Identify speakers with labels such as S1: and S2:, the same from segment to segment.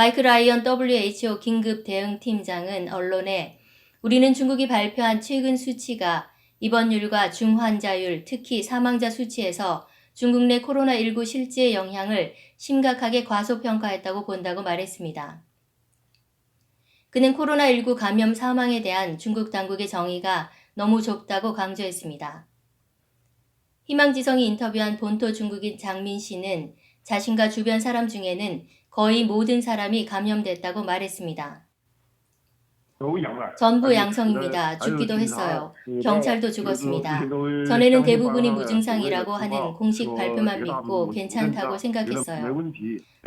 S1: 마이크 라이언 WHO 긴급 대응팀장은 언론에 우리는 중국이 발표한 최근 수치가 입원율과 중환자율, 특히 사망자 수치에서 중국 내 코로나19 실제 영향을 심각하게 과소평가했다고 본다고 말했습니다. 그는 코로나19 감염 사망에 대한 중국 당국의 정의가 너무 좁다고 강조했습니다. 희망지성이 인터뷰한 본토 중국인 장민 씨는 자신과 주변 사람 중에는 거의 모든 사람이 감염됐다고 말했습니다. 전부 양성입니다. 죽기도 했어요. 경찰도 죽었습니다. 전에는 대부분이 무증상이라고 하는 공식 발표만 믿고 괜찮다고 생각했어요.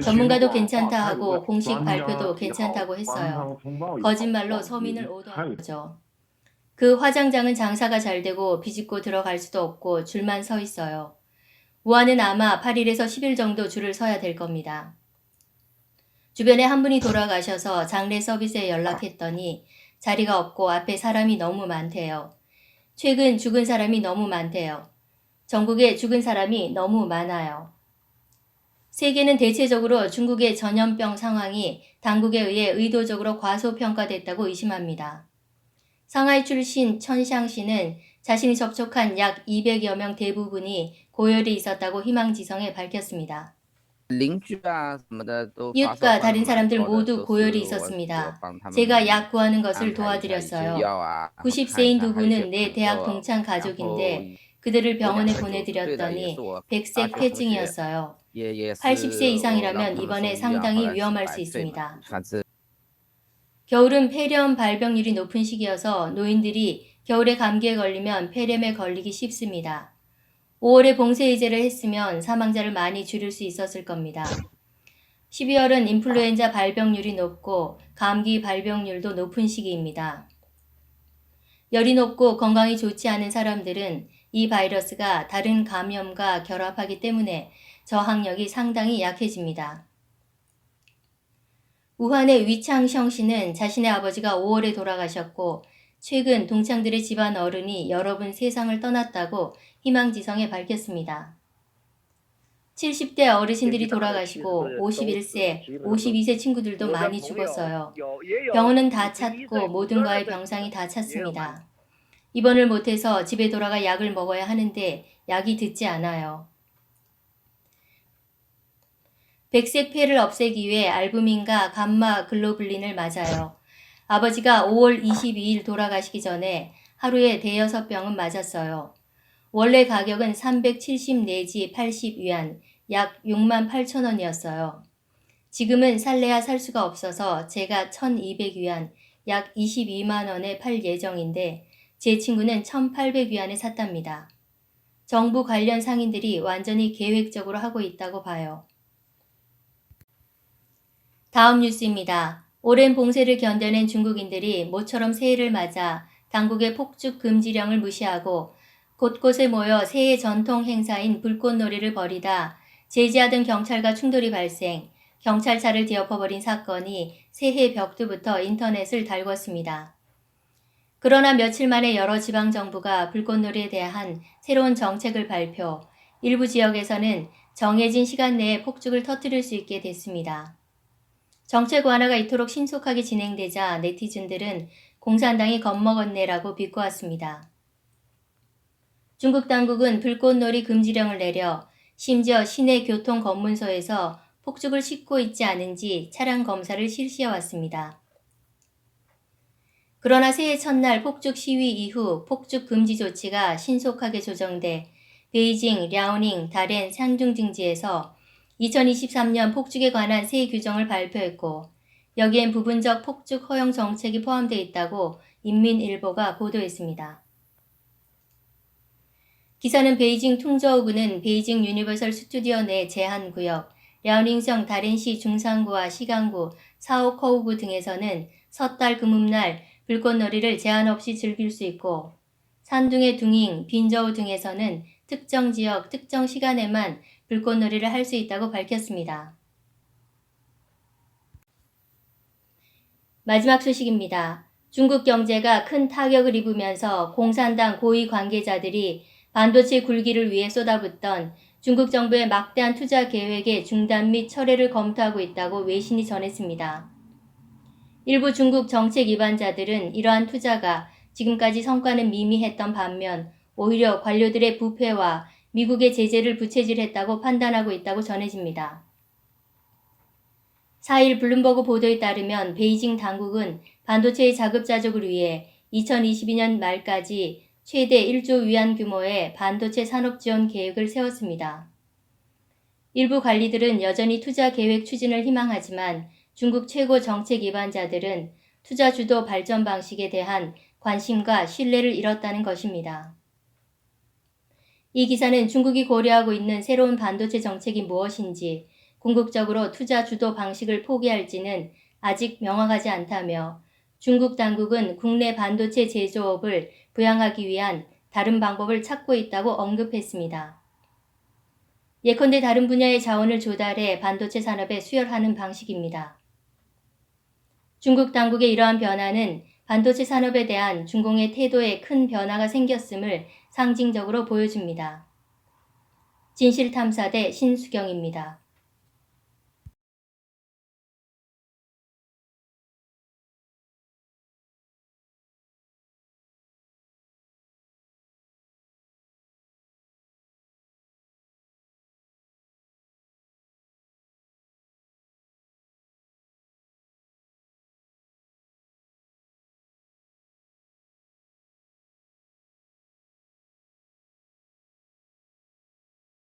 S1: 전문가도 괜찮다 하고 공식 발표도 괜찮다고 했어요. 거짓말로 서민을 오도한 거죠. 그 화장장은 장사가 잘 되고 비집고 들어갈 수도 없고 줄만 서 있어요. 우한은 아마 8일에서 10일 정도 줄을 서야 될 겁니다. 주변에 한 분이 돌아가셔서 장례 서비스에 연락했더니 자리가 없고 앞에 사람이 너무 많대요. 최근 죽은 사람이 너무 많대요. 전국에 죽은 사람이 너무 많아요. 세계는 대체적으로 중국의 전염병 상황이 당국에 의해 의도적으로 과소평가됐다고 의심합니다. 상하이 출신 천샹 씨는 자신이 접촉한 약 200여 명 대부분이 고열이 있었다고 희망지성에 밝혔습니다. 이웃과 다른 사람들 모두 고열이 있었습니다. 제가 약 구하는 것을 도와드렸어요. 90세인 두 분은 내 대학 동창 가족인데 그들을 병원에 보내드렸더니 백색 폐증이었어요. 80세 이상이라면 이번에 상당히 위험할 수 있습니다. 겨울은 폐렴 발병률이 높은 시기여서 노인들이 겨울에 감기에 걸리면 폐렴에 걸리기 쉽습니다. 5월에 봉쇄이제를 했으면 사망자를 많이 줄일 수 있었을 겁니다. 12월은 인플루엔자 발병률이 높고 감기 발병률도 높은 시기입니다. 열이 높고 건강이 좋지 않은 사람들은 이 바이러스가 다른 감염과 결합하기 때문에 저항력이 상당히 약해집니다. 우한의 위창성 씨는 자신의 아버지가 5월에 돌아가셨고 최근 동창들의 집안 어른이 여러 분 세상을 떠났다고 희망지성에 밝혔습니다. 70대 어르신들이 돌아가시고 51세, 52세 친구들도 많이 죽었어요. 병원은 다 찼고 모든과의 병상이 다 찼습니다. 입원을 못해서 집에 돌아가 약을 먹어야 하는데 약이 듣지 않아요. 백색 폐를 없애기 위해 알부민과 감마 글로불린을 맞아요. 아버지가 5월 22일 돌아가시기 전에 하루에 대여섯 병은 맞았어요. 원래 가격은 370 내지 80위안, 약 6만 8천 원이었어요. 지금은 살래야 살 수가 없어서 제가 1200위안, 약 22만 원에 팔 예정인데 제 친구는 1800위안에 샀답니다. 정부 관련 상인들이 완전히 계획적으로 하고 있다고 봐요. 다음 뉴스입니다. 오랜 봉쇄를 견뎌낸 중국인들이 모처럼 새해를 맞아 당국의 폭죽 금지령을 무시하고 곳곳에 모여 새해 전통 행사인 불꽃놀이를 벌이다 제지하던 경찰과 충돌이 발생, 경찰차를 뒤엎어버린 사건이 새해 벽두부터 인터넷을 달궜습니다. 그러나 며칠 만에 여러 지방정부가 불꽃놀이에 대한 새로운 정책을 발표, 일부 지역에서는 정해진 시간 내에 폭죽을 터뜨릴 수 있게 됐습니다. 정책 완화가 이토록 신속하게 진행되자 네티즌들은 공산당이 겁먹었네라고 비꼬았습니다. 중국 당국은 불꽃놀이 금지령을 내려 심지어 시내 교통 검문소에서 폭죽을 싣고 있지 않은지 차량 검사를 실시해왔습니다. 그러나 새해 첫날 폭죽 시위 이후 폭죽 금지 조치가 신속하게 조정돼 베이징, 랴오닝, 다롄, 샹둥 등지에서 2023년 폭죽에 관한 새 규정을 발표했고 여기엔 부분적 폭죽 허용 정책이 포함되어 있다고 인민일보가 보도했습니다. 기사는 베이징 퉁저우구는 베이징 유니버설 스튜디오 내 제한구역, 랴오닝성 다롄시 중상구와 시강구, 사오커우구 등에서는 섣달 금음날 불꽃놀이를 제한 없이 즐길 수 있고 산둥의 둥잉, 빈저우 등에서는 특정 지역, 특정 시간에만 불꽃놀이를 할 수 있다고 밝혔습니다. 마지막 소식입니다. 중국 경제가 큰 타격을 입으면서 공산당 고위 관계자들이 반도체 굴기를 위해 쏟아붓던 중국 정부의 막대한 투자 계획의 중단 및 철회를 검토하고 있다고 외신이 전했습니다. 일부 중국 정책 입안자들은 이러한 투자가 지금까지 성과는 미미했던 반면 오히려 관료들의 부패와 미국의 제재를 부채질했다고 판단하고 있다고 전해집니다. 4일 블룸버그 보도에 따르면 베이징 당국은 반도체의 자급자족을 위해 2022년 말까지 최대 1조 위안 규모의 반도체 산업 지원 계획을 세웠습니다. 일부 관리들은 여전히 투자 계획 추진을 희망하지만 중국 최고 정책 입안자들은 투자 주도 발전 방식에 대한 관심과 신뢰를 잃었다는 것입니다. 이 기사는 중국이 고려하고 있는 새로운 반도체 정책이 무엇인지, 궁극적으로 투자 주도 방식을 포기할지는 아직 명확하지 않다며 중국 당국은 국내 반도체 제조업을 부양하기 위한 다른 방법을 찾고 있다고 언급했습니다. 예컨대 다른 분야의 자원을 조달해 반도체 산업에 수혈하는 방식입니다. 중국 당국의 이러한 변화는 반도체 산업에 대한 중공의 태도에 큰 변화가 생겼음을 상징적으로 보여줍니다. 진실탐사대 신수경입니다.